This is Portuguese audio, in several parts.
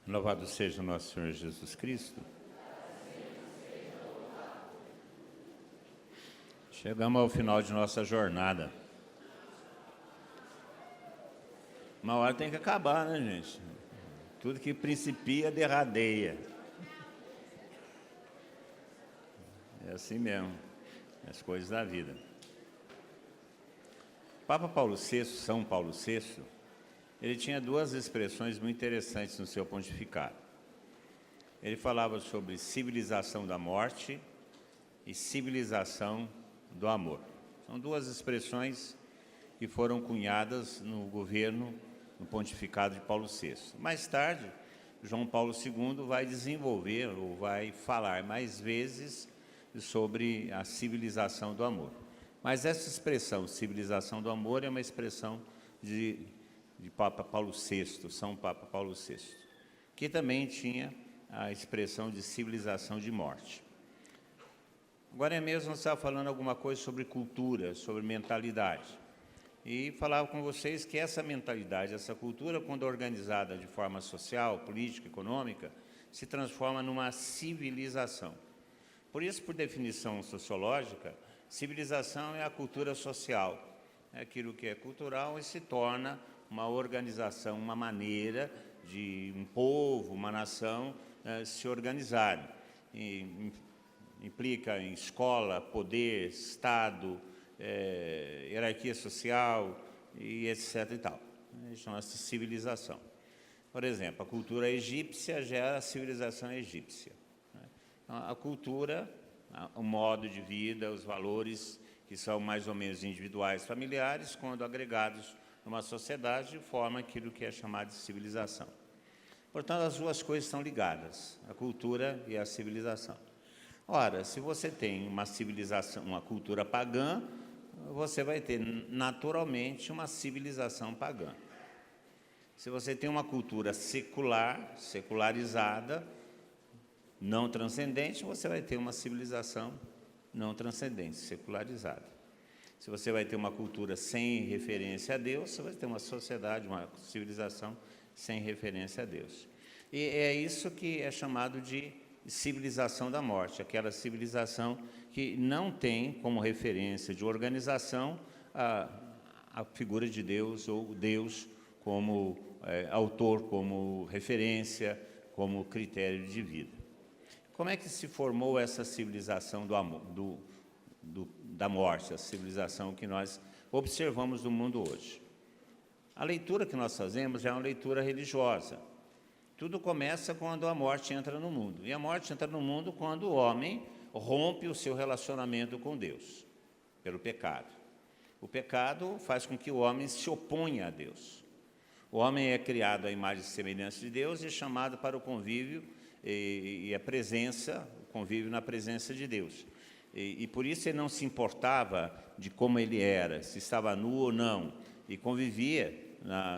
Louvado seja o nosso Senhor Jesus Cristo. Chegamos ao final de nossa jornada. Uma hora tem que acabar, né, gente? Tudo que principia, derradeia. É assim mesmo, as coisas da vida. Papa Paulo VI, São Paulo VI, ele tinha duas expressões muito interessantes no seu pontificado. Ele falava sobre civilização da morte e civilização do amor. São duas expressões que foram cunhadas no governo, no pontificado de Paulo VI. Mais tarde, João Paulo II vai desenvolver ou vai falar mais vezes sobre a civilização do amor. Mas essa expressão, civilização do amor, é uma expressão de Papa Paulo VI, São Papa Paulo VI, que também tinha a expressão de civilização de morte. Agora mesmo nós estávamos falando alguma coisa sobre cultura, sobre mentalidade. E falava com vocês que essa mentalidade, essa cultura, quando organizada de forma social, política, econômica, se transforma numa civilização. Por isso, por definição sociológica, civilização é a cultura social. É aquilo que é cultural e se torna uma organização, uma maneira de um povo, uma nação se organizarem. Implica em escola, poder, Estado, hierarquia social e etc. e tal. Chama-se civilização. Por exemplo, a cultura egípcia gera a civilização egípcia. A cultura, o modo de vida, os valores que são mais ou menos individuais, familiares, quando agregados numa sociedade, formam aquilo que é chamado de civilização. Portanto, as duas coisas estão ligadas, a cultura e a civilização. Ora, se você tem uma civilização, uma cultura pagã, você vai ter naturalmente uma civilização pagã. Se você tem uma cultura secular, secularizada, não transcendente, você vai ter uma civilização não transcendente, secularizada. Se você vai ter uma cultura sem referência a Deus, você vai ter uma sociedade, uma civilização sem referência a Deus. E é isso que é chamado de civilização da morte, aquela civilização que não tem como referência de organização a figura de Deus ou Deus como autor, como referência, como critério de vida. Como é que se formou essa civilização do amor, da morte, a civilização que nós observamos no mundo hoje? A leitura que nós fazemos é uma leitura religiosa. Tudo começa quando a morte entra no mundo. E a morte entra no mundo quando o homem rompe o seu relacionamento com Deus, pelo pecado. O pecado faz com que o homem se oponha a Deus. O homem é criado à imagem e semelhança de Deus e é chamado para o convívio e a presença, o convívio na presença de Deus. E por isso ele não se importava de como ele era, se estava nu ou não, e convivia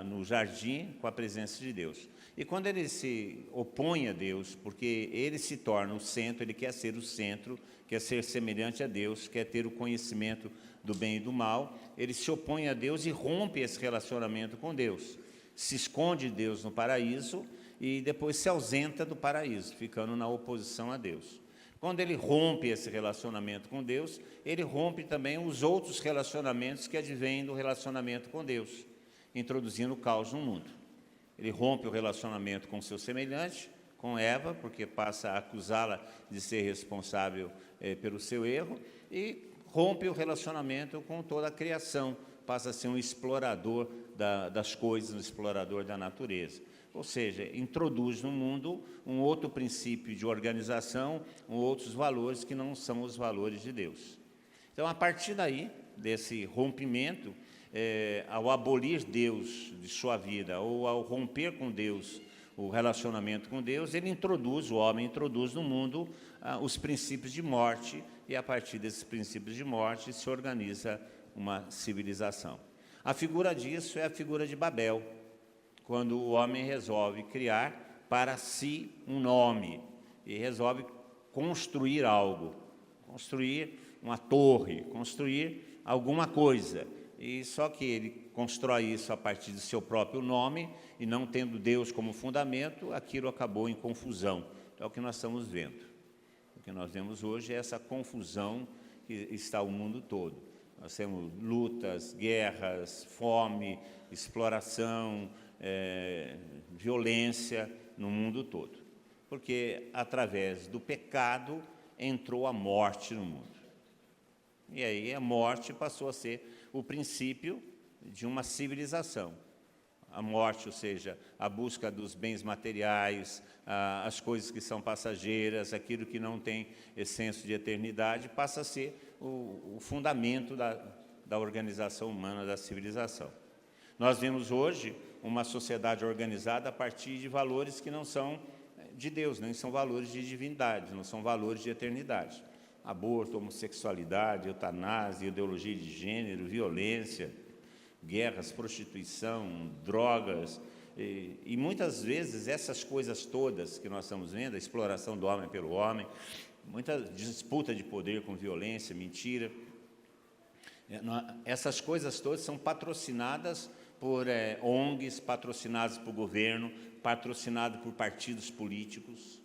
no jardim com a presença de Deus. E quando ele se opõe a Deus, porque ele se torna o centro, ele quer ser o centro, quer ser semelhante a Deus, quer ter o conhecimento do bem e do mal, ele se opõe a Deus e rompe esse relacionamento com Deus. Se esconde de Deus no paraíso e depois se ausenta do paraíso, ficando na oposição a Deus. Quando ele rompe esse relacionamento com Deus, ele rompe também os outros relacionamentos que advêm do relacionamento com Deus, introduzindo o caos no mundo. Ele rompe o relacionamento com seu semelhante, com Eva, porque passa a acusá-la de ser responsável pelo seu erro, e rompe o relacionamento com toda a criação, passa a ser um explorador das coisas, um explorador da natureza. Ou seja, introduz no mundo um outro princípio de organização, outros valores que não são os valores de Deus. Então, a partir daí, desse rompimento, ao abolir Deus de sua vida, ou ao romper com Deus, o relacionamento com Deus, o homem introduz no mundo os princípios de morte, e a partir desses princípios de morte se organiza uma civilização. A figura disso é a figura de Babel, quando o homem resolve criar para si um nome, e resolve construir algo, construir uma torre, construir alguma coisa, e só que ele constrói isso a partir do seu próprio nome, e não tendo Deus como fundamento, aquilo acabou em confusão. É o que nós estamos vendo. O que nós vemos hoje é essa confusão que está o mundo todo. Nós temos lutas, guerras, fome, exploração, violência no mundo todo. Porque através do pecado entrou a morte no mundo. E aí a morte passou a ser o princípio de uma civilização. A morte, ou seja, a busca dos bens materiais, as coisas que são passageiras, aquilo que não tem essência de eternidade, passa a ser o fundamento da organização humana, da civilização. Nós vemos hoje uma sociedade organizada a partir de valores que não são de Deus, nem são valores de divindade, não são valores de eternidade. Aborto, homossexualidade, eutanásia, ideologia de gênero, violência, guerras, prostituição, drogas, e muitas vezes essas coisas todas que nós estamos vendo, a exploração do homem pelo homem, muita disputa de poder com violência, mentira, essas coisas todas são patrocinadas por ONGs, patrocinadas por governo, patrocinadas por partidos políticos,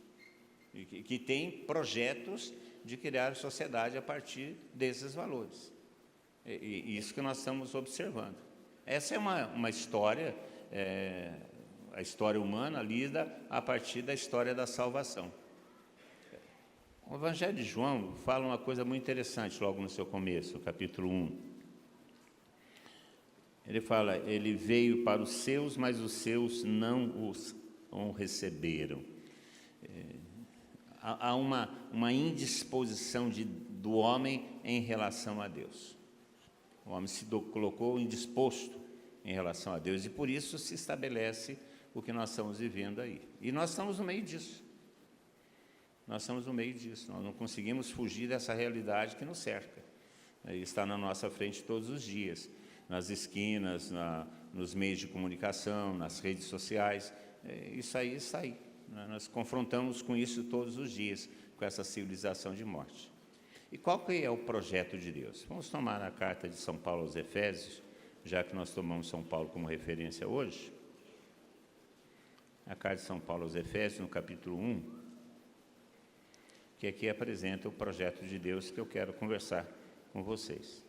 que têm projetos de criar sociedade a partir desses valores. E isso que nós estamos observando. Essa é uma história, a história humana lida a partir da história da salvação. O Evangelho de João fala uma coisa muito interessante logo no seu começo, capítulo 1. Ele fala, ele veio para os seus, mas os seus não o receberam. Há uma indisposição do homem em relação a Deus. O homem se colocou indisposto em relação a Deus, e por isso se estabelece o que nós estamos vivendo aí. E nós estamos no meio disso. Nós estamos no meio disso. Nós não conseguimos fugir dessa realidade que nos cerca. Está na nossa frente todos os dias, nas esquinas, nos meios de comunicação, nas redes sociais. Isso aí está aí. Nós confrontamos com isso todos os dias, com essa civilização de morte. E qual que é o projeto de Deus? Vamos tomar a carta de São Paulo aos Efésios, já que nós tomamos São Paulo como referência hoje. A carta de São Paulo aos Efésios, no capítulo 1, que aqui apresenta o projeto de Deus que eu quero conversar com vocês.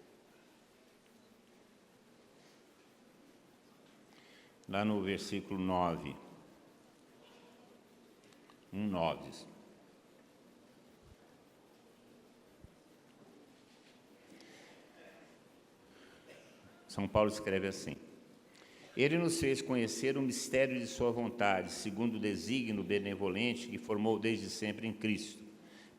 Lá no versículo 9, 1:9. São Paulo escreve assim: Ele nos fez conhecer o mistério de sua vontade, segundo o desígnio benevolente que formou desde sempre em Cristo,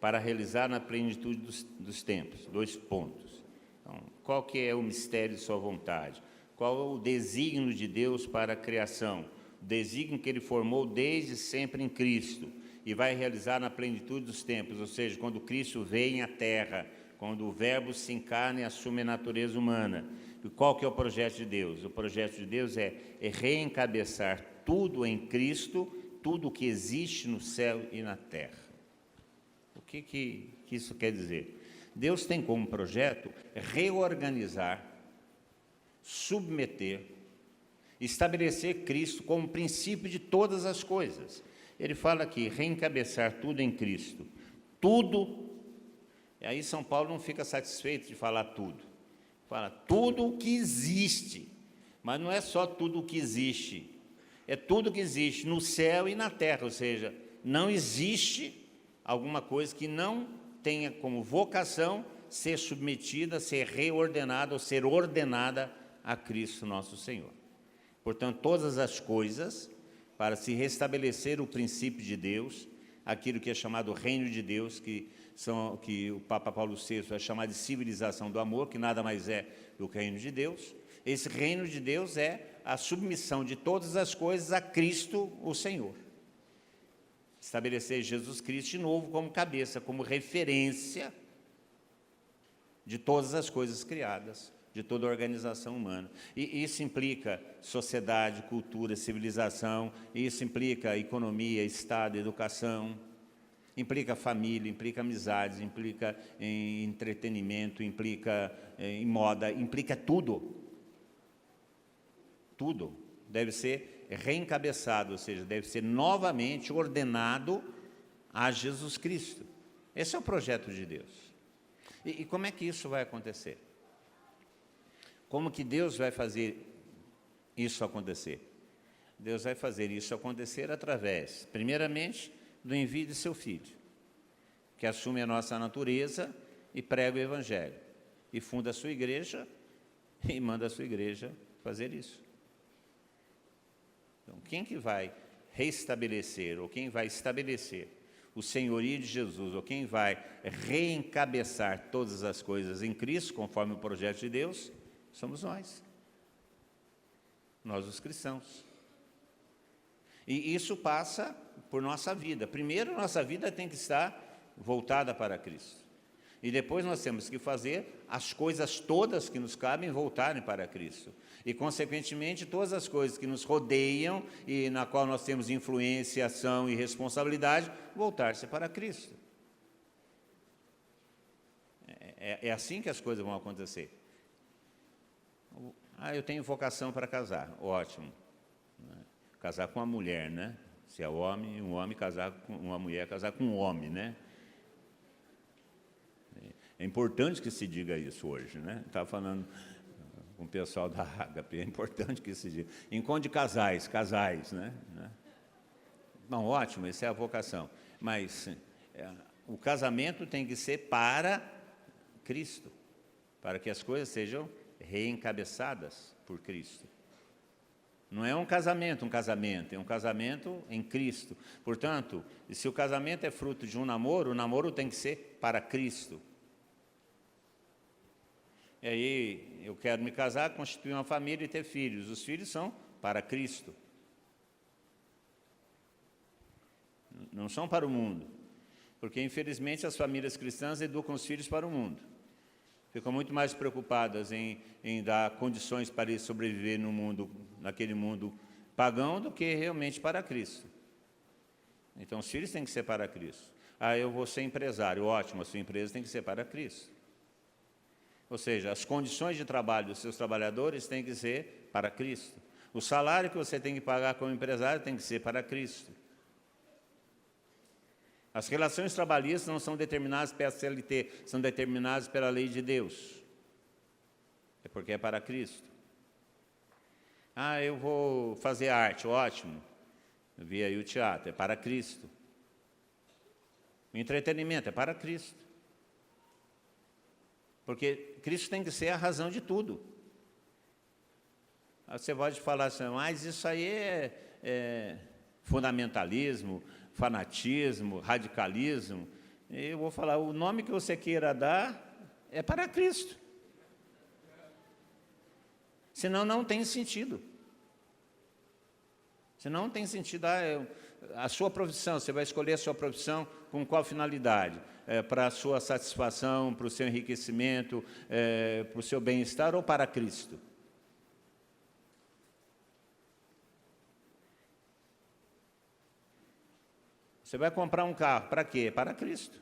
para realizar na plenitude dos tempos. 2 pontos. Então, qual que é o mistério de sua vontade? Qual é o desígnio de Deus para a criação? O desígnio que Ele formou desde sempre em Cristo e vai realizar na plenitude dos tempos, ou seja, quando Cristo vem à Terra, quando o Verbo se encarna e assume a natureza humana. E qual que é o projeto de Deus? O projeto de Deus é reencabeçar tudo em Cristo, tudo que existe no céu e na terra. O que isso quer dizer? Deus tem como projeto reorganizar, submeter, estabelecer Cristo como princípio de todas as coisas. Ele fala aqui, reencabeçar tudo em Cristo. Tudo, e aí São Paulo não fica satisfeito de falar tudo. Fala tudo o que existe, mas não é só tudo o que existe, é tudo que existe no céu e na terra, ou seja, não existe alguma coisa que não tenha como vocação ser submetida, ser reordenada ou ser ordenada a Cristo nosso Senhor. Portanto, todas as coisas, para se restabelecer o princípio de Deus, aquilo que é chamado reino de Deus, que o Papa Paulo VI vai chamar de civilização do amor, que nada mais é do que o reino de Deus. Esse reino de Deus é a submissão de todas as coisas a Cristo, o Senhor. Estabelecer Jesus Cristo de novo como cabeça, como referência de todas as coisas criadas, de toda a organização humana. E isso implica sociedade, cultura, civilização, isso implica economia, Estado, educação, implica família, implica amizades, implica em entretenimento, implica em moda, implica tudo. tudo deve ser reencabeçado, ou seja, deve ser novamente ordenado a Jesus Cristo. Esse é o projeto de Deus. E como é que isso vai acontecer? Como que Deus vai fazer isso acontecer? Deus vai fazer isso acontecer através, primeiramente, do envio de seu Filho, que assume a nossa natureza e prega o Evangelho, e funda a sua igreja e manda a sua igreja fazer isso. Então, quem que vai restabelecer, ou quem vai estabelecer o senhorio de Jesus, ou quem vai reencabeçar todas as coisas em Cristo, conforme o projeto de Deus, somos nós os cristãos. E isso passa por nossa vida. Primeiro, nossa vida tem que estar voltada para Cristo. E depois nós temos que fazer as coisas todas que nos cabem voltarem para Cristo. E, consequentemente, todas as coisas que nos rodeiam e na qual nós temos influência, ação e responsabilidade, voltar-se para Cristo. É assim que as coisas vão acontecer. Eu tenho vocação para casar. Ótimo. Casar com uma mulher, né? Se é homem, um homem casar com uma mulher, casar com um homem, né? É importante que se diga isso hoje, né? Estava falando com o pessoal da Ágape, é importante que se diga. Encontro de casais, né? Bom, ótimo, essa é a vocação. Mas o casamento tem que ser para Cristo, para que as coisas sejam reencabeçadas por Cristo. Não é um casamento, é um casamento em Cristo. Portanto, se o casamento é fruto de um namoro, o namoro tem que ser para Cristo. E aí, eu quero me casar, constituir uma família e ter filhos. Os filhos são para Cristo. Não são para o mundo. Porque, infelizmente, as famílias cristãs educam os filhos para o mundo. Ficam muito mais preocupadas em dar condições para eles sobreviver no mundo, naquele mundo pagão, do que realmente para Cristo. Então, os filhos têm que ser para Cristo. Eu vou ser empresário. Ótimo, a sua empresa tem que ser para Cristo. Ou seja, as condições de trabalho dos seus trabalhadores têm que ser para Cristo. O salário que você tem que pagar como empresário tem que ser para Cristo. As relações trabalhistas não são determinadas pela CLT, são determinadas pela lei de Deus. É porque é para Cristo. Eu vou fazer arte, ótimo. Eu vi aí o teatro, é para Cristo. O entretenimento é para Cristo. Porque Cristo tem que ser a razão de tudo. Você pode falar assim, mas isso aí é fundamentalismo, fanatismo, radicalismo. Eu vou falar, o nome que você queira dar é para Cristo. Senão não tem sentido. Senão não tem sentido. A sua profissão, você vai escolher a sua profissão com qual finalidade? Para a sua satisfação, para o seu enriquecimento, para o seu bem-estar ou para Cristo? Você vai comprar um carro, para quê? Para Cristo.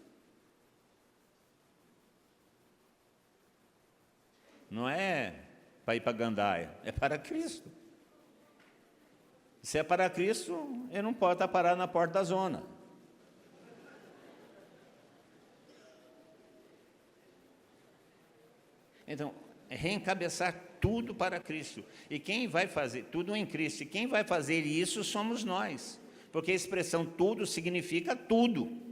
Não é para ir para Gandaia, é para Cristo. Se é para Cristo, ele não pode estar parado na porta da zona. Então, reencabeçar tudo para Cristo. E quem vai fazer, tudo em Cristo, e quem vai fazer isso somos nós. Porque a expressão tudo significa tudo.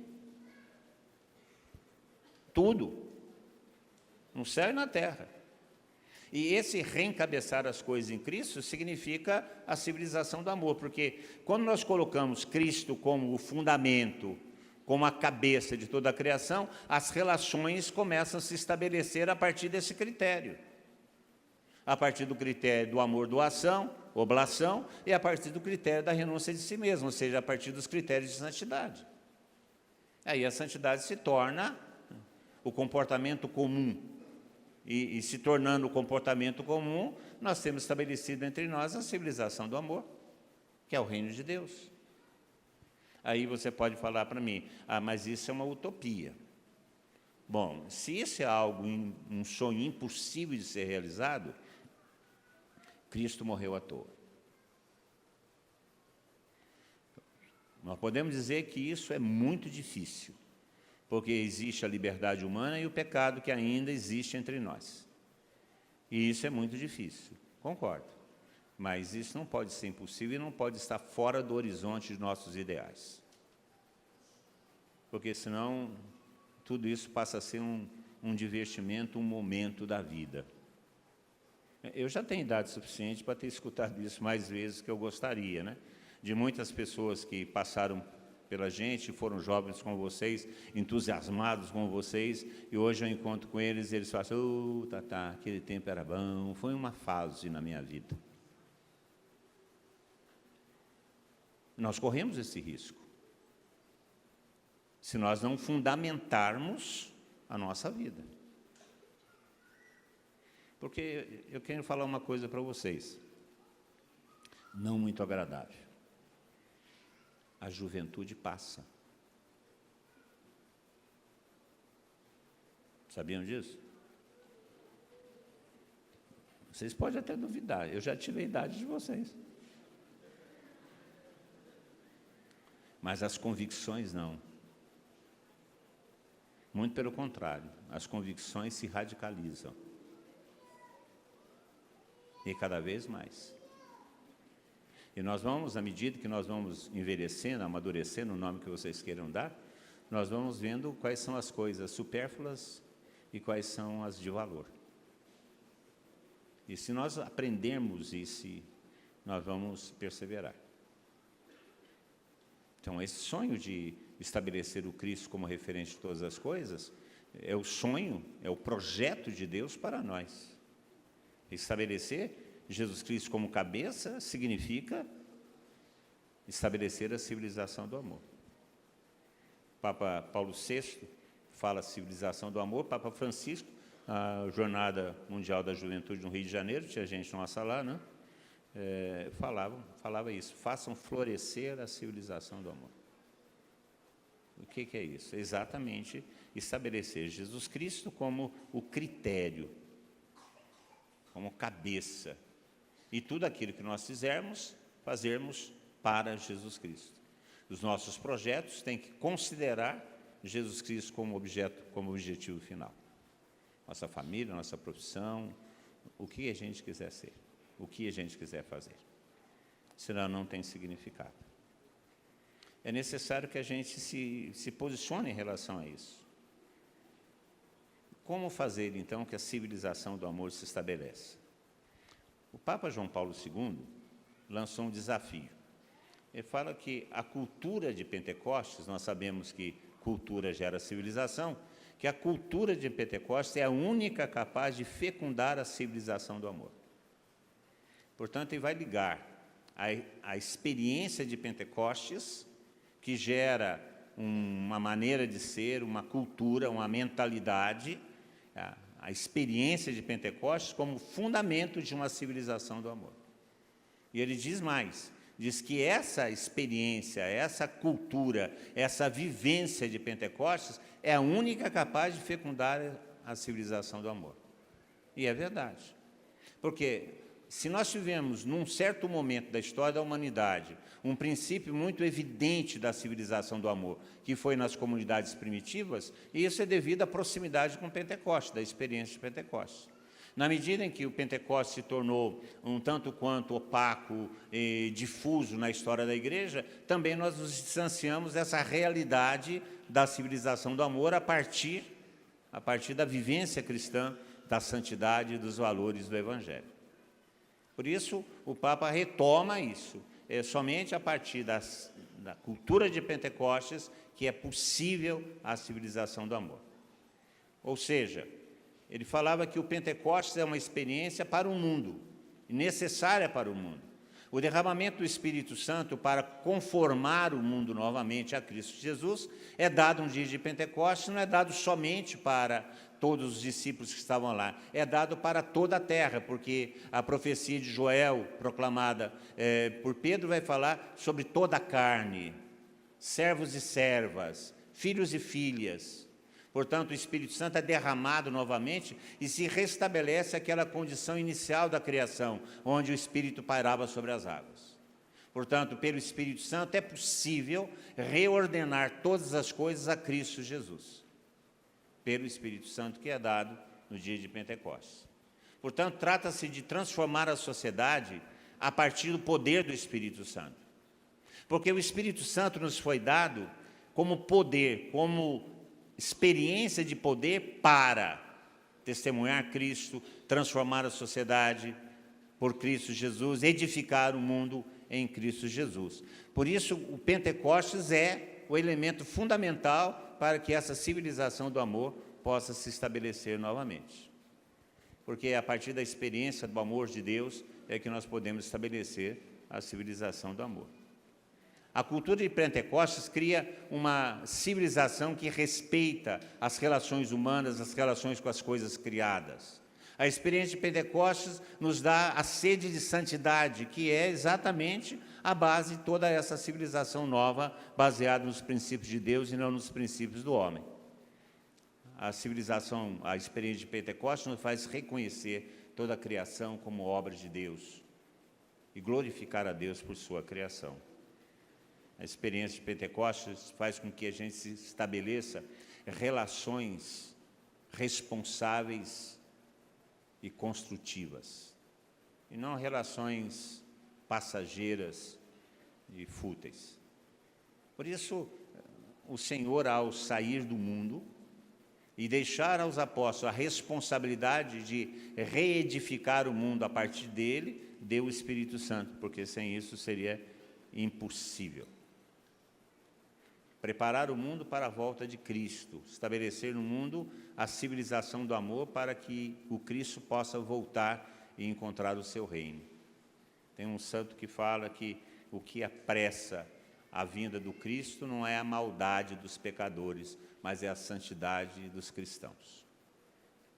Tudo. No céu e na terra. E esse reencabeçar as coisas em Cristo significa a civilização do amor. Porque quando nós colocamos Cristo como o fundamento, como a cabeça de toda a criação, as relações começam a se estabelecer a partir desse critério. A partir do critério do amor, doação, oblação, e a partir do critério da renúncia de si mesmo, ou seja, a partir dos critérios de santidade. Aí a santidade se torna o comportamento comum. E se tornando o comportamento comum, nós temos estabelecido entre nós a civilização do amor, que é o reino de Deus. Aí você pode falar para mim, mas isso é uma utopia. Bom, se isso é algo, um sonho impossível de ser realizado, Cristo morreu à toa. Nós podemos dizer que isso é muito difícil, porque existe a liberdade humana e o pecado que ainda existe entre nós. E isso é muito difícil, concordo. Mas isso não pode ser impossível e não pode estar fora do horizonte de nossos ideais. Porque senão tudo isso passa a ser um divertimento, um momento da vida. Eu já tenho idade suficiente para ter escutado isso mais vezes que eu gostaria, né? De muitas pessoas que passaram pela gente, foram jovens como vocês, entusiasmados como vocês, e hoje eu encontro com eles e eles falam assim, Tatá, aquele tempo era bom, foi uma fase na minha vida. Nós corremos esse risco, se nós não fundamentarmos a nossa vida. Porque eu quero falar uma coisa para vocês, não muito agradável. A juventude passa. Sabiam disso? Vocês podem até duvidar, eu já tive a idade de vocês. Mas as convicções não. Muito pelo contrário, as convicções se radicalizam. E cada vez mais. E nós vamos, à medida que nós vamos envelhecendo, amadurecendo, o nome que vocês queiram dar, nós vamos vendo quais são as coisas supérfluas e quais são as de valor. E se nós aprendermos isso, nós vamos perseverar. Então, esse sonho de estabelecer o Cristo como referente de todas as coisas, é o sonho, é o projeto de Deus para nós. Estabelecer Jesus Cristo como cabeça significa estabelecer a civilização do amor. Papa Paulo VI fala civilização do amor, Papa Francisco, a Jornada Mundial da Juventude no Rio de Janeiro, tinha gente nossa lá, né? Falava isso, façam florescer a civilização do amor. O que é isso? É exatamente estabelecer Jesus Cristo como o critério, como cabeça, e tudo aquilo que nós fazermos para Jesus Cristo. Os nossos projetos têm que considerar Jesus Cristo como objeto, como objetivo final. Nossa família, nossa profissão, o que a gente quiser ser, o que a gente quiser fazer. Senão não tem significado. É necessário que a gente se posicione em relação a isso. Como fazer, então, que a civilização do amor se estabeleça? O Papa João Paulo II lançou um desafio. Ele fala que a cultura de Pentecostes, nós sabemos que cultura gera civilização, que a cultura de Pentecostes é a única capaz de fecundar a civilização do amor. Portanto, ele vai ligar a experiência de Pentecostes, que gera uma maneira de ser, uma cultura, uma mentalidade, a experiência de Pentecostes como fundamento de uma civilização do amor. E ele diz mais, diz que essa experiência, essa cultura, essa vivência de Pentecostes é a única capaz de fecundar a civilização do amor. E é verdade. Porque se nós tivemos, num certo momento da história da humanidade, um princípio muito evidente da civilização do amor, que foi nas comunidades primitivas, e isso é devido à proximidade com Pentecostes, da experiência de Pentecostes. Na medida em que o Pentecostes se tornou um tanto quanto opaco e difuso na história da igreja, também nós nos distanciamos dessa realidade da civilização do amor a partir da vivência cristã, da santidade e dos valores do Evangelho. Por isso, o Papa retoma isso. É somente a partir da cultura de Pentecostes que é possível a civilização do amor. Ou seja, ele falava que o Pentecostes é uma experiência para o mundo, necessária para o mundo. O derramamento do Espírito Santo para conformar o mundo novamente a Cristo Jesus é dado um dia de Pentecostes, não é dado somente para todos os discípulos que estavam lá, é dado para toda a terra, porque a profecia de Joel, proclamada por Pedro, vai falar sobre toda a carne, servos e servas, filhos e filhas. Portanto, o Espírito Santo é derramado novamente e se restabelece aquela condição inicial da criação, onde o Espírito pairava sobre as águas. Portanto, pelo Espírito Santo é possível reordenar todas as coisas a Cristo Jesus, pelo Espírito Santo que é dado no dia de Pentecostes. Portanto, trata-se de transformar a sociedade a partir do poder do Espírito Santo. Porque o Espírito Santo nos foi dado como poder, como experiência de poder para testemunhar Cristo, transformar a sociedade por Cristo Jesus, edificar o mundo em Cristo Jesus. Por isso, o Pentecostes é o elemento fundamental para que essa civilização do amor possa se estabelecer novamente. Porque é a partir da experiência do amor de Deus é que nós podemos estabelecer a civilização do amor. A cultura de Pentecostes cria uma civilização que respeita as relações humanas, as relações com as coisas criadas. A experiência de Pentecostes nos dá a sede de santidade, que é exatamente a base de toda essa civilização nova, baseada nos princípios de Deus e não nos princípios do homem. A civilização, a experiência de Pentecostes nos faz reconhecer toda a criação como obra de Deus e glorificar a Deus por sua criação. A experiência de Pentecostes faz com que a gente se estabeleça relações responsáveis e construtivas, e não relações passageiras e fúteis. Por isso, o Senhor, ao sair do mundo e deixar aos apóstolos a responsabilidade de reedificar o mundo a partir dele, deu o Espírito Santo, porque sem isso seria impossível. Preparar o mundo para a volta de Cristo, estabelecer no mundo a civilização do amor para que o Cristo possa voltar e encontrar o seu reino. Tem um santo que fala que o que apressa a vinda do Cristo não é a maldade dos pecadores, mas é a santidade dos cristãos.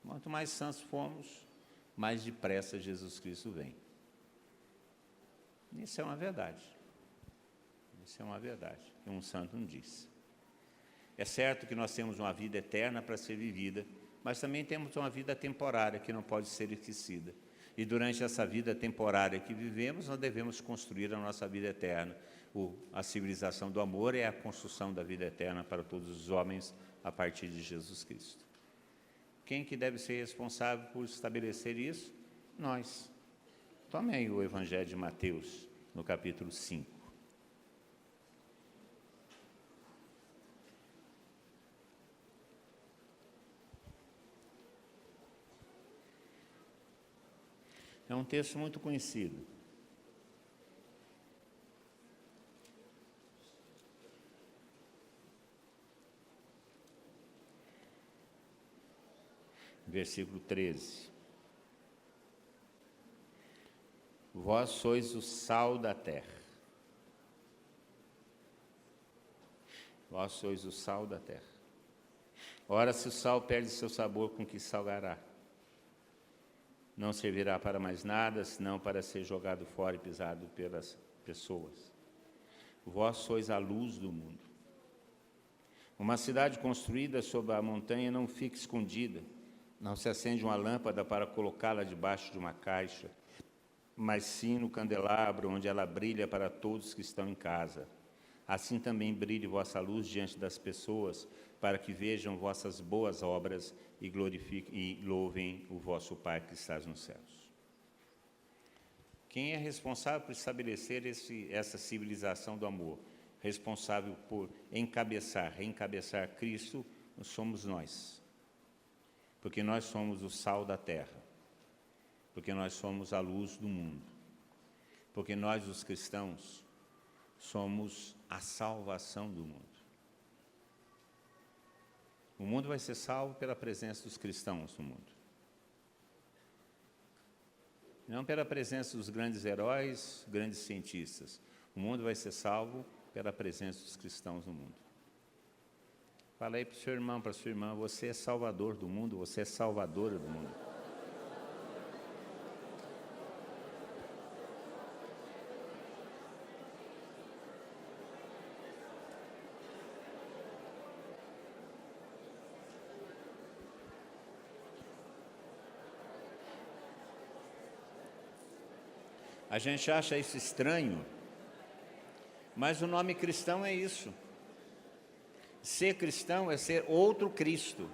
Quanto mais santos formos, mais depressa Jesus Cristo vem. Isso é uma verdade. Isso é uma verdade, que um santo não disse. É certo que nós temos uma vida eterna para ser vivida, mas também temos uma vida temporária que não pode ser esquecida. E durante essa vida temporária que vivemos, nós devemos construir a nossa vida eterna. A civilização do amor é a construção da vida eterna para todos os homens a partir de Jesus Cristo. Quem que deve ser responsável por estabelecer isso? Nós. Tomem o Evangelho de Mateus, no capítulo 5. É um texto muito conhecido. Versículo 13. Vós sois o sal da terra. Vós sois o sal da terra. Ora, se o sal perde seu sabor, com que salgará? Não servirá para mais nada, senão para ser jogado fora e pisado pelas pessoas. Vós sois a luz do mundo. Uma cidade construída sobre a montanha não fica escondida. Não se acende uma lâmpada para colocá-la debaixo de uma caixa, mas sim no candelabro, onde ela brilha para todos que estão em casa. Assim também brilhe vossa luz diante das pessoas, para que vejam vossas boas obras e glorifiquem e louvem o vosso Pai que está nos céus. Quem é responsável por estabelecer essa civilização do amor? Responsável por reencabeçar Cristo, somos nós. Porque nós somos o sal da terra. Porque nós somos a luz do mundo. Porque nós, os cristãos, somos a salvação do mundo. O mundo vai ser salvo pela presença dos cristãos no mundo. Não pela presença dos grandes heróis, grandes cientistas. O mundo vai ser salvo pela presença dos cristãos no mundo. Fala aí para o seu irmão, para a sua irmã, você é salvador do mundo, você é salvadora do mundo. A gente acha isso estranho, mas o nome cristão é isso. Ser cristão é ser outro Cristo.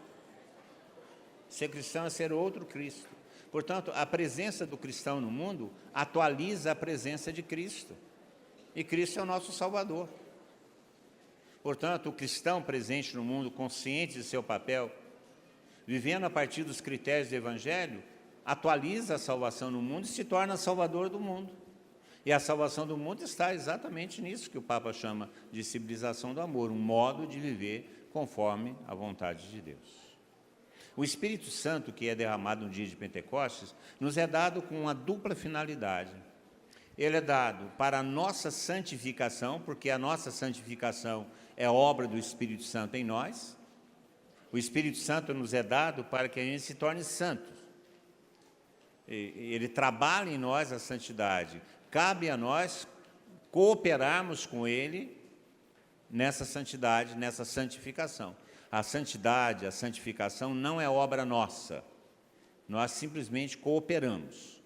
Ser cristão é ser outro Cristo. Portanto, a presença do cristão no mundo atualiza a presença de Cristo. E Cristo é o nosso Salvador. Portanto, o cristão presente no mundo, consciente de seu papel, vivendo a partir dos critérios do Evangelho, atualiza a salvação no mundo e se torna Salvador do mundo. E a salvação do mundo está exatamente nisso que o Papa chama de civilização do amor, um modo de viver conforme a vontade de Deus. O Espírito Santo, que é derramado no dia de Pentecostes, nos é dado com uma dupla finalidade. Ele é dado para a nossa santificação, porque a nossa santificação é obra do Espírito Santo em nós. O Espírito Santo nos é dado para que a gente se torne santos. Ele trabalha em nós a santidade. Cabe a nós cooperarmos com Ele nessa santidade, nessa santificação. A santidade, a santificação não é obra nossa. Nós simplesmente cooperamos.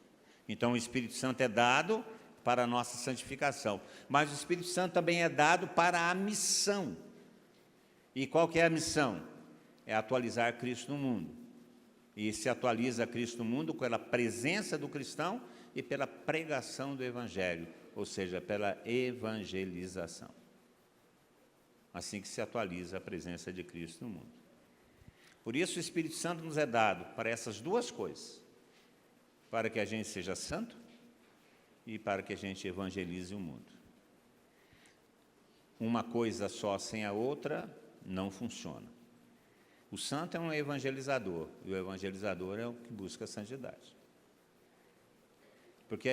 Então, o Espírito Santo é dado para a nossa santificação. Mas o Espírito Santo também é dado para a missão. E qual que é a missão? É atualizar Cristo no mundo. E se atualiza Cristo no mundo pela presença do cristão e pela pregação do Evangelho, ou seja, pela evangelização. Assim que se atualiza a presença de Cristo no mundo. Por isso o Espírito Santo nos é dado para essas duas coisas, para que a gente seja santo e para que a gente evangelize o mundo. Uma coisa só sem a outra não funciona. O santo é um evangelizador, e o evangelizador é o que busca a santidade. Porque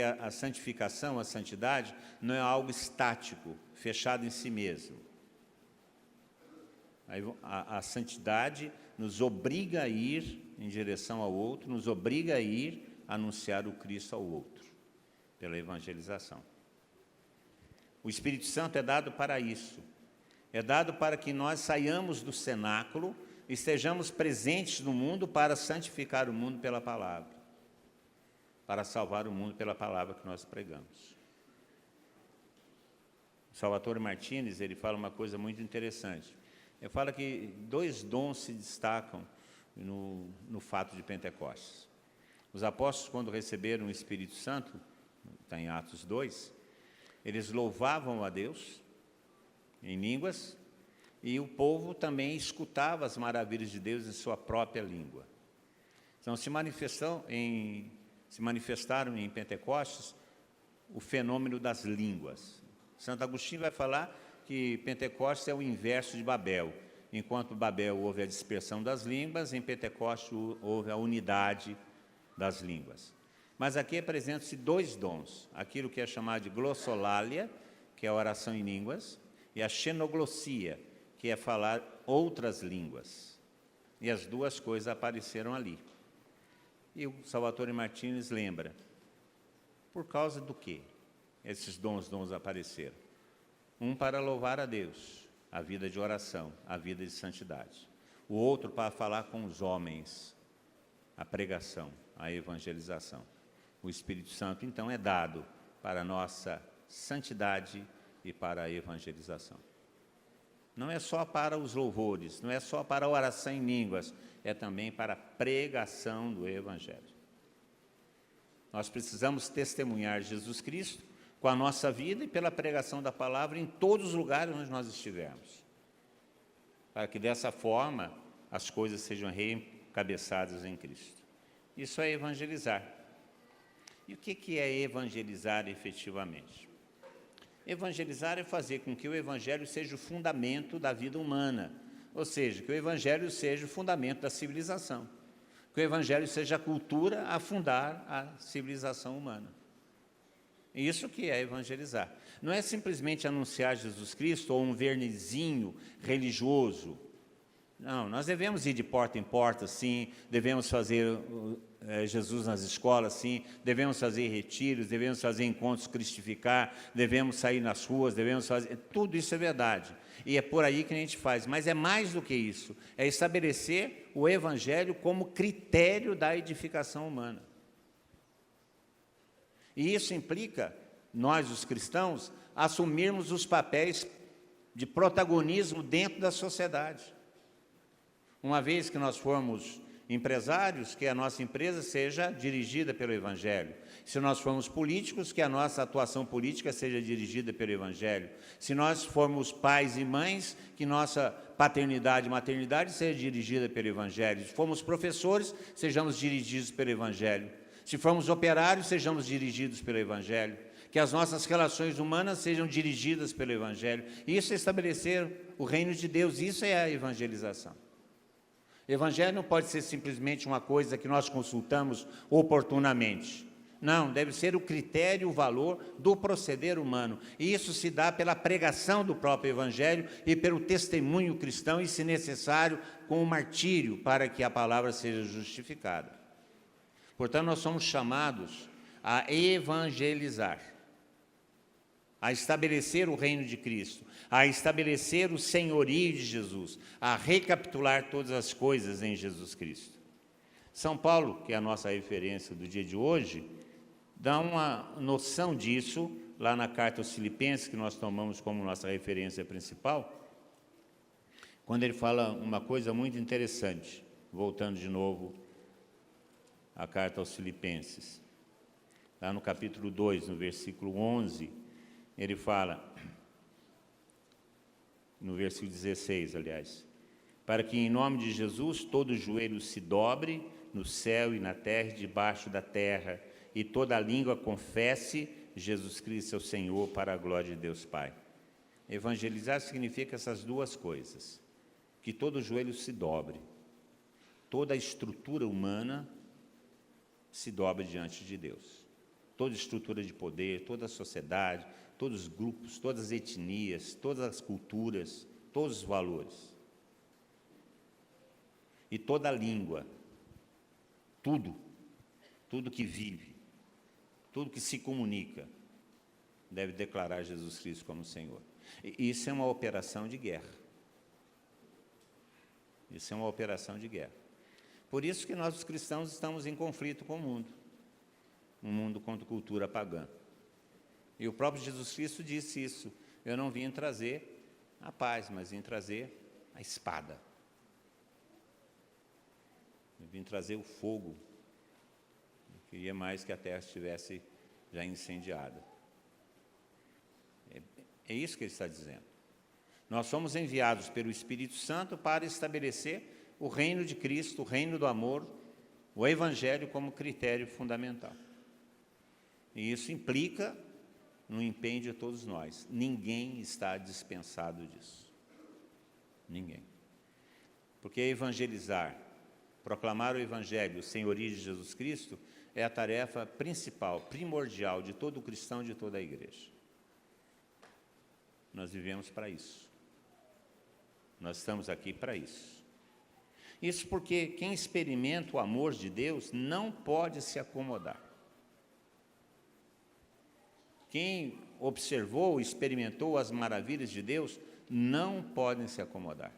a santificação, a santidade, não é algo estático, fechado em si mesmo. A santidade nos obriga a ir em direção ao outro, nos obriga a ir anunciar o Cristo ao outro, pela evangelização. O Espírito Santo é dado para isso. É dado para que nós saiamos do cenáculo e estejamos presentes no mundo para santificar o mundo pela palavra, para salvar o mundo pela palavra que nós pregamos. O Salvatore Martinez, ele fala uma coisa muito interessante. Ele fala que dois dons se destacam no fato de Pentecostes. Os apóstolos, quando receberam o Espírito Santo, está em Atos 2, eles louvavam a Deus em línguas, e o povo também escutava as maravilhas de Deus em sua própria língua. Então, se manifestaram em Pentecostes o fenômeno das línguas. Santo Agostinho vai falar que Pentecostes é o inverso de Babel. Enquanto Babel houve a dispersão das línguas, em Pentecostes houve a unidade das línguas. Mas aqui apresentam-se dois dons, aquilo que é chamado de glossolalia, que é a oração em línguas, e a xenoglossia, que é falar outras línguas. E as duas coisas apareceram ali. E o Salvatore Martinez lembra, por causa do quê esses dons apareceram? Um para louvar a Deus, a vida de oração, a vida de santidade. O outro para falar com os homens, a pregação, a evangelização. O Espírito Santo, então, é dado para a nossa santidade e para a evangelização. Não é só para os louvores, não é só para a oração em línguas, é também para a pregação do Evangelho. Nós precisamos testemunhar Jesus Cristo com a nossa vida e pela pregação da palavra em todos os lugares onde nós estivermos, para que dessa forma as coisas sejam reencabeçadas em Cristo. Isso é evangelizar. E o que é evangelizar efetivamente? Evangelizar é fazer com que o Evangelho seja o fundamento da vida humana, ou seja, que o Evangelho seja o fundamento da civilização, que o Evangelho seja a cultura a fundar a civilização humana. Isso que é evangelizar. Não é simplesmente anunciar Jesus Cristo ou um vernizinho religioso. Não, nós devemos ir de porta em porta, sim, devemos fazer Jesus nas escolas, sim, devemos fazer retiros, devemos fazer encontros cristificar, devemos sair nas ruas, devemos fazer... Tudo isso é verdade. E é por aí que a gente faz. Mas é mais do que isso. É estabelecer o Evangelho como critério da edificação humana. E isso implica, nós, os cristãos, assumirmos os papéis de protagonismo dentro da sociedade. Uma vez que nós formos empresários, que a nossa empresa seja dirigida pelo Evangelho. Se nós formos políticos, que a nossa atuação política seja dirigida pelo Evangelho. Se nós formos pais e mães, que nossa paternidade e maternidade seja dirigida pelo Evangelho. Se formos professores, sejamos dirigidos pelo Evangelho. Se formos operários, sejamos dirigidos pelo Evangelho. Que as nossas relações humanas sejam dirigidas pelo Evangelho. Isso é estabelecer o reino de Deus, isso é a evangelização. Evangelho não pode ser simplesmente uma coisa que nós consultamos oportunamente. Não, deve ser o critério, o valor do proceder humano. E isso se dá pela pregação do próprio Evangelho e pelo testemunho cristão e, se necessário, com o martírio, para que a palavra seja justificada. Portanto, nós somos chamados a evangelizar, a estabelecer o reino de Cristo, a estabelecer o senhorio de Jesus, a recapitular todas as coisas em Jesus Cristo. São Paulo, que é a nossa referência do dia de hoje, dá uma noção disso lá na carta aos Filipenses, que nós tomamos como nossa referência principal, quando ele fala uma coisa muito interessante, voltando de novo à carta aos Filipenses. Lá no capítulo 2, no versículo 11, ele fala, no versículo 16, aliás, para que em nome de Jesus todo joelho se dobre no céu e na terra e debaixo da terra, e toda língua confesse Jesus Cristo é o Senhor, para a glória de Deus Pai. Evangelizar significa essas duas coisas, que todo joelho se dobre, toda a estrutura humana se dobre diante de Deus. Toda estrutura de poder, toda a sociedade, todos os grupos, todas as etnias, todas as culturas, todos os valores. E toda a língua, tudo que vive, tudo que se comunica, deve declarar Jesus Cristo como Senhor. E isso é uma operação de guerra. Isso é uma operação de guerra. Por isso que nós, os cristãos, estamos em conflito com o mundo. Um mundo contra cultura pagã. E o próprio Jesus Cristo disse isso. Eu não vim trazer a paz, mas vim trazer a espada. Eu vim trazer o fogo. Eu queria mais que a terra estivesse já incendiada. É isso que ele está dizendo. Nós somos enviados pelo Espírito Santo para estabelecer o reino de Cristo, o reino do amor, o Evangelho como critério fundamental. E isso implica no empenho de todos nós. Ninguém está dispensado disso. Ninguém. Porque evangelizar, proclamar o Evangelho, o senhorio de Jesus Cristo, é a tarefa principal, primordial de todo cristão, de toda a igreja. Nós vivemos para isso. Nós estamos aqui para isso. Isso porque quem experimenta o amor de Deus não pode se acomodar. Quem observou, experimentou as maravilhas de Deus, não podem se acomodar.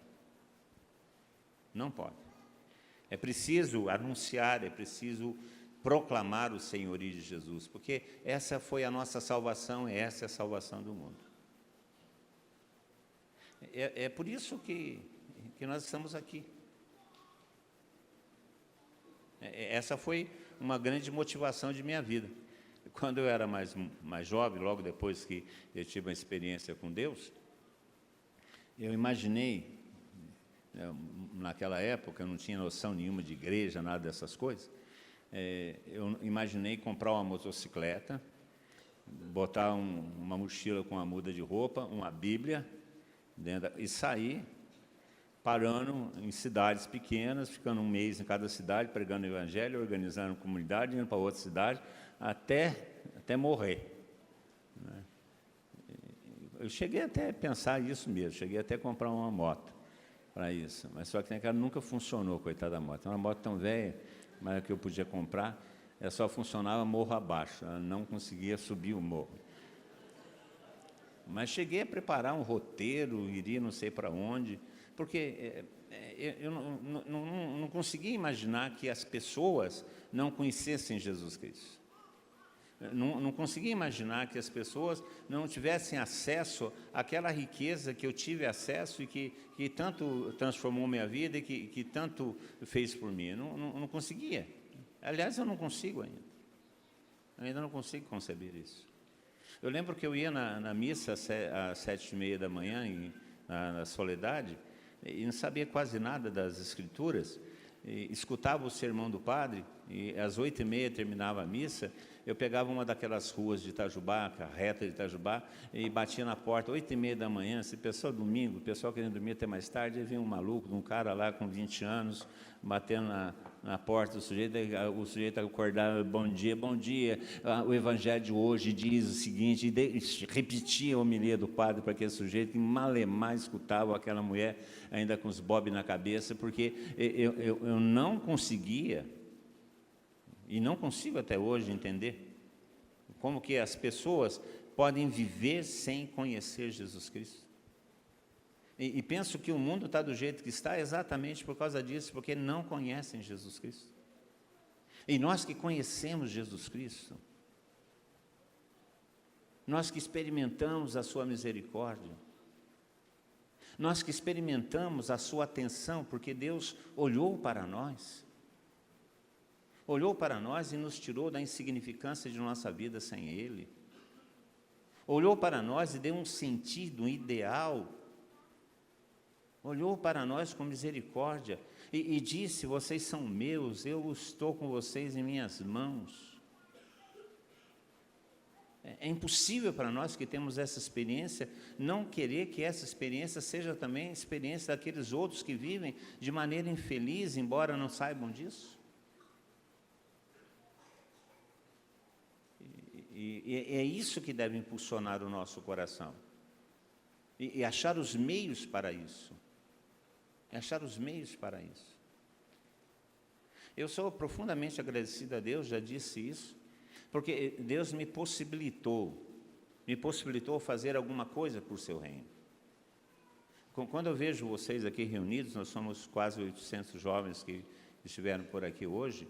Não podem. É preciso anunciar, é preciso proclamar o senhorio de Jesus, porque essa foi a nossa salvação, essa é a salvação do mundo. É por isso que nós estamos aqui. Essa foi uma grande motivação de minha vida. Quando eu era mais jovem, logo depois que eu tive uma experiência com Deus, eu imaginei, naquela época eu não tinha noção nenhuma de igreja, nada dessas coisas, eu imaginei comprar uma motocicleta, botar uma mochila com uma muda de roupa, uma Bíblia, e sair parando em cidades pequenas, ficando um mês em cada cidade, pregando o Evangelho, organizando comunidade, indo para outra cidade, até morrer. Eu cheguei até a pensar isso mesmo, cheguei até a comprar uma moto para isso, mas só que naquela nunca funcionou, coitada da moto. Uma moto tão velha, mas que eu podia comprar, ela só funcionava morro abaixo, ela não conseguia subir o morro. Mas cheguei a preparar um roteiro, iria não sei para onde, porque eu não conseguia imaginar que as pessoas não conhecessem Jesus Cristo. Não conseguia imaginar que as pessoas não tivessem acesso àquela riqueza que eu tive acesso e que tanto transformou minha vida e que tanto fez por mim. Não conseguia. Aliás, eu não consigo ainda. Ainda não consigo conceber isso. Eu lembro que eu ia na missa às 7h30 da manhã, na Soledade, e não sabia quase nada das Escrituras, e escutava o sermão do padre, e às 8h30 terminava a missa. Eu pegava uma daquelas ruas de Itajubá, a reta de Itajubá, e batia na porta, 8h30 da manhã, se pessoal domingo, o pessoal querendo dormir até mais tarde, aí vinha um maluco, um cara lá com 20 anos, batendo na porta do sujeito, o sujeito acordava, bom dia, o evangelho de hoje diz o seguinte, e repetia a homilia do padre para aquele sujeito, e malemar escutava aquela mulher, ainda com os bob na cabeça, porque eu não conseguia, e não consigo até hoje entender como que as pessoas podem viver sem conhecer Jesus Cristo. E penso que o mundo está do jeito que está exatamente por causa disso, porque não conhecem Jesus Cristo. E nós que conhecemos Jesus Cristo, nós que experimentamos a sua misericórdia, nós que experimentamos a sua atenção, porque Deus olhou para nós e nos tirou da insignificância de nossa vida sem Ele. Olhou para nós e deu um sentido, um ideal. Olhou para nós com misericórdia e disse, vocês são meus, eu estou com vocês em minhas mãos. É impossível para nós que temos essa experiência, não querer que essa experiência seja também a experiência daqueles outros que vivem de maneira infeliz, embora não saibam disso. E é isso que deve impulsionar o nosso coração. E achar os meios para isso. Eu sou profundamente agradecido a Deus, já disse isso, porque Deus me possibilitou fazer alguma coisa por seu reino. Quando eu vejo vocês aqui reunidos, nós somos quase 800 jovens que estiveram por aqui hoje,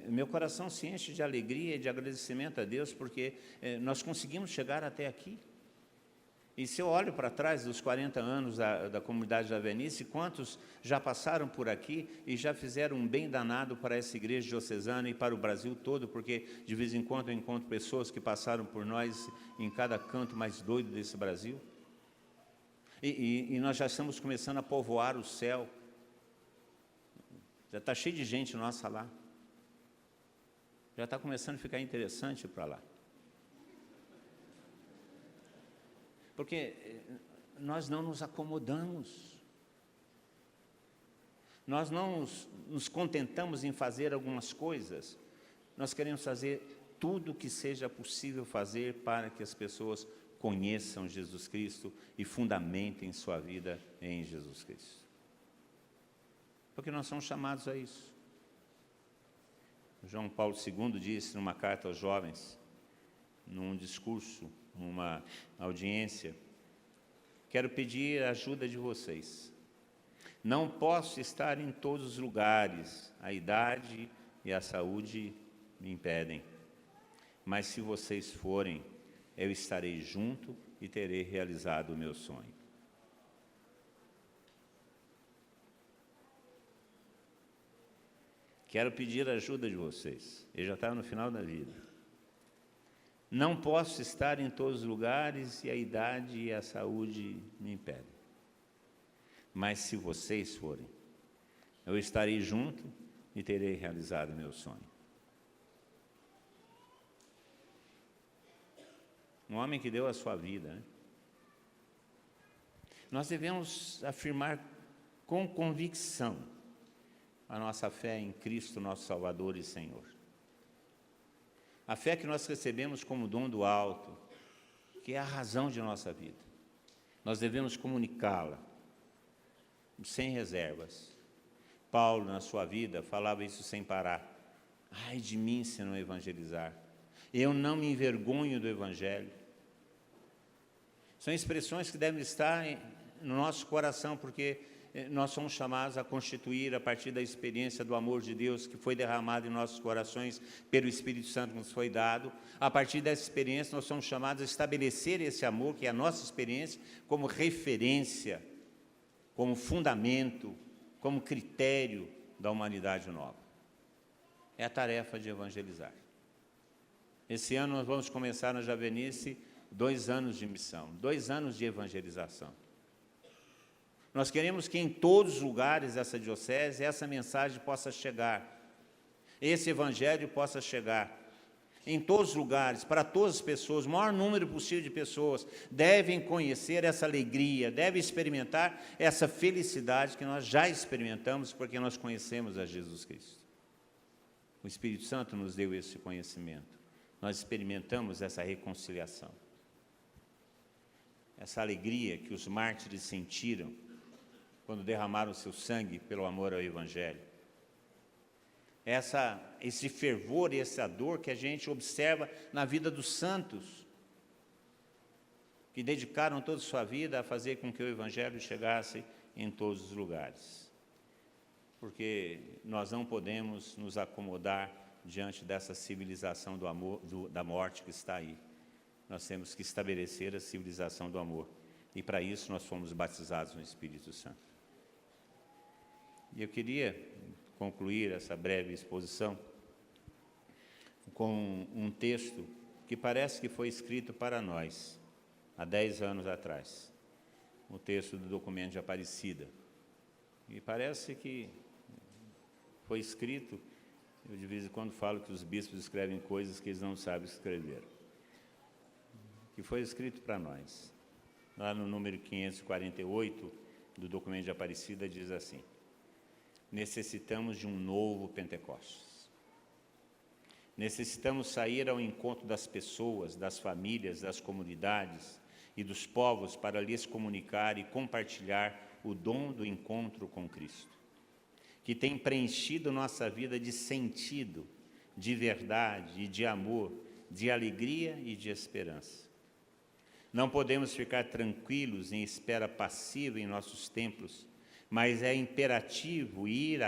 meu coração se enche de alegria e de agradecimento a Deus, porque nós conseguimos chegar até aqui. E se eu olho para trás dos 40 anos da comunidade da Venice, quantos já passaram por aqui e já fizeram um bem danado para essa igreja diocesana e para o Brasil todo, porque de vez em quando eu encontro pessoas que passaram por nós em cada canto mais doido desse Brasil. E nós já estamos começando a povoar o céu. Já está cheio de gente nossa lá. Já está começando a ficar interessante para lá. Porque nós não nos acomodamos. Nós não nos contentamos em fazer algumas coisas. Nós queremos fazer tudo o que seja possível fazer para que as pessoas conheçam Jesus Cristo e fundamentem sua vida em Jesus Cristo. Porque nós somos chamados a isso. João Paulo II disse numa carta aos jovens, num discurso, numa audiência, quero pedir a ajuda de vocês. Não posso estar em todos os lugares, a idade e a saúde me impedem. Mas se vocês forem, eu estarei junto e terei realizado o meu sonho. Quero pedir a ajuda de vocês. Ele já está no final da vida. Não posso estar em todos os lugares e a idade e a saúde me impedem. Mas se vocês forem, eu estarei junto e terei realizado o meu sonho. Um homem que deu a sua vida, né? Nós devemos afirmar com convicção a nossa fé em Cristo, nosso Salvador e Senhor. A fé que nós recebemos como dom do alto, que é a razão de nossa vida. Nós devemos comunicá-la, sem reservas. Paulo, na sua vida, falava isso sem parar. Ai de mim se não evangelizar. Eu não me envergonho do Evangelho. São expressões que devem estar no nosso coração, porque nós somos chamados a constituir, a partir da experiência do amor de Deus que foi derramado em nossos corações pelo Espírito Santo que nos foi dado. A partir dessa experiência, nós somos chamados a estabelecer esse amor, que é a nossa experiência, como referência, como fundamento, como critério da humanidade nova. É a tarefa de evangelizar. Esse ano nós vamos começar na Javenice 2 anos de missão, 2 anos de evangelização. Nós queremos que em todos os lugares dessa diocese, essa mensagem possa chegar, esse evangelho possa chegar, em todos os lugares, para todas as pessoas, o maior número possível de pessoas devem conhecer essa alegria, devem experimentar essa felicidade que nós já experimentamos, porque nós conhecemos a Jesus Cristo. O Espírito Santo nos deu esse conhecimento, nós experimentamos essa reconciliação, essa alegria que os mártires sentiram quando derramaram seu sangue pelo amor ao Evangelho. Esse fervor e essa dor que a gente observa na vida dos santos, que dedicaram toda a sua vida a fazer com que o Evangelho chegasse em todos os lugares. Porque nós não podemos nos acomodar diante dessa civilização do amor, da morte que está aí. Nós temos que estabelecer a civilização do amor. E para isso nós fomos batizados no Espírito Santo. E eu queria concluir essa breve exposição com um texto que parece que foi escrito para nós, há 10 anos atrás. O texto do documento de Aparecida. E parece que foi escrito, eu de vez em quando falo que os bispos escrevem coisas que eles não sabem escrever. Que foi escrito para nós. Lá no número 548 do documento de Aparecida diz assim: necessitamos de um novo Pentecostes. Necessitamos sair ao encontro das pessoas, das famílias, das comunidades e dos povos para lhes comunicar e compartilhar o dom do encontro com Cristo, que tem preenchido nossa vida de sentido, de verdade e de amor, de alegria e de esperança. Não podemos ficar tranquilos em espera passiva em nossos templos, mas é imperativo ir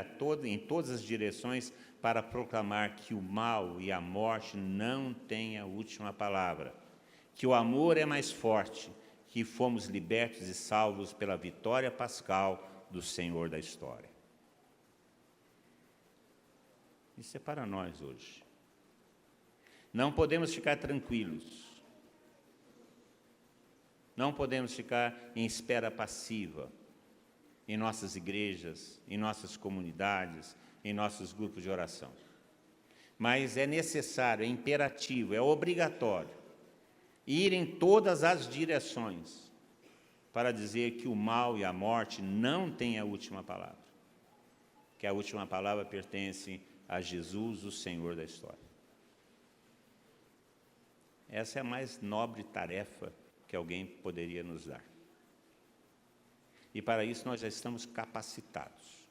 em todas as direções para proclamar que o mal e a morte não têm a última palavra, que o amor é mais forte, que fomos libertos e salvos pela vitória pascal do Senhor da história. Isso é para nós hoje. Não podemos ficar tranquilos. Não podemos ficar em espera passiva em nossas igrejas, em nossas comunidades, em nossos grupos de oração. Mas é necessário, é imperativo, é obrigatório ir em todas as direções para dizer que o mal e a morte não têm a última palavra, que a última palavra pertence a Jesus, o Senhor da história. Essa é a mais nobre tarefa que alguém poderia nos dar. E para isso nós já estamos capacitados,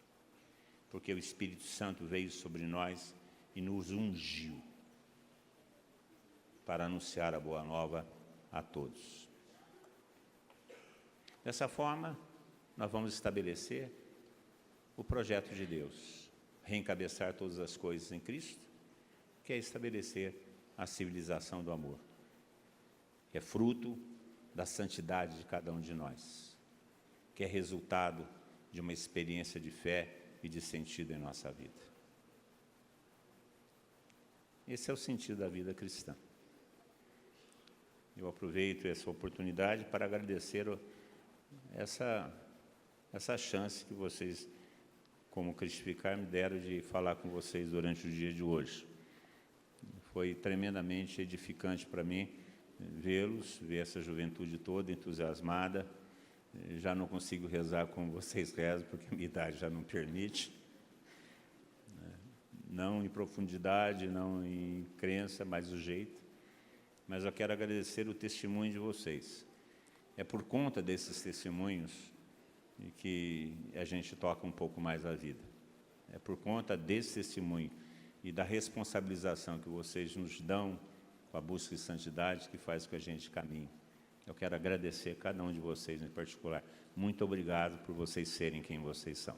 porque o Espírito Santo veio sobre nós e nos ungiu para anunciar a boa nova a todos. Dessa forma, nós vamos estabelecer o projeto de Deus, reencabeçar todas as coisas em Cristo, que é estabelecer a civilização do amor, que é fruto da santidade de cada um de nós, que é resultado de uma experiência de fé e de sentido em nossa vida. Esse é o sentido da vida cristã. Eu aproveito essa oportunidade para agradecer essa chance que vocês, como Cristificar, me deram de falar com vocês durante o dia de hoje. Foi tremendamente edificante para mim vê-los, ver essa juventude toda entusiasmada. Já não consigo rezar como vocês rezam, porque a minha idade já não permite. Não em profundidade, não em crença, mas o jeito. Mas eu quero agradecer o testemunho de vocês. É por conta desses testemunhos que a gente toca um pouco mais a vida. É por conta desse testemunho e da responsabilização que vocês nos dão com a busca de santidade que faz com que a gente caminhe. Eu quero agradecer a cada um de vocês em particular. Muito obrigado por vocês serem quem vocês são.